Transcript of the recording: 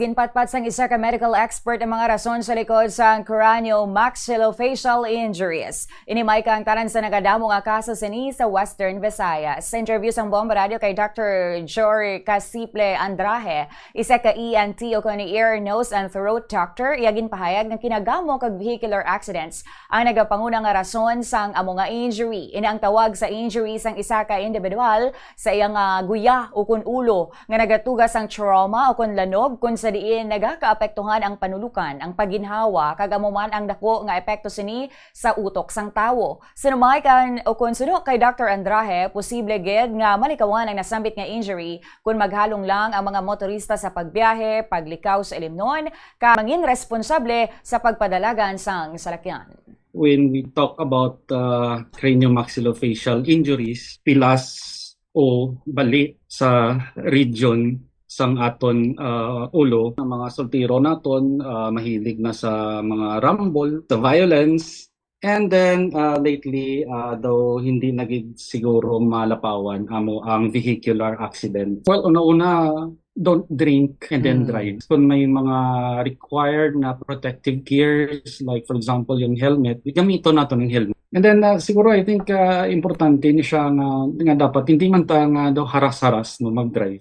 Ginpatpat sang isa ka medical expert ang mga rason sa likod sa cranio-maxillofacial injuries. Inimay ka ang tanan sa nagadamo nga kaso sini sa Western Visayas. Sa interview sang Bomba Radio kay Dr. Jory Casiple Andraje, isa ka ENT o kani ear, nose and throat doctor, iyagin pahayag ng kinagamo kag vehicular accidents ang nagapanguna nga rason sang amo nga injury. Ina ang tawag sa injury sang isa ka individual sa iyang guya o kun ulo nga nagatugas ang trauma o kun lanog kun sa diin nagakaapektuhan ang panulukan, ang paginhawa, kag amo man ang dako nga epekto sini sa utok sang tawo. Sinumay kan o kun suno kay Dr. Andraje, posible gid nga malikawan ang nasambit nga injury kung maghalong lang ang mga motorista sa pagbiyahe, paglikaw sa ilimnon, ka mangin responsable sa pagpadalagan sang salakyan. When we talk about craniomaxillofacial injuries, pilas o bali sa region sang aton ulo, ang mga soltero naton mahilig na sa mga rumble, sa violence, and then lately though hindi naging siguro malapawan amo ang vehicular accident. Well, una-una, don't drink and then drive. Kung may mga required na protective gears, like for example yung helmet, gamiton nato ng helmet. And then siguro I think importante ni siya nga dapat hindi man ta nga daw haras-haras no mag-drive.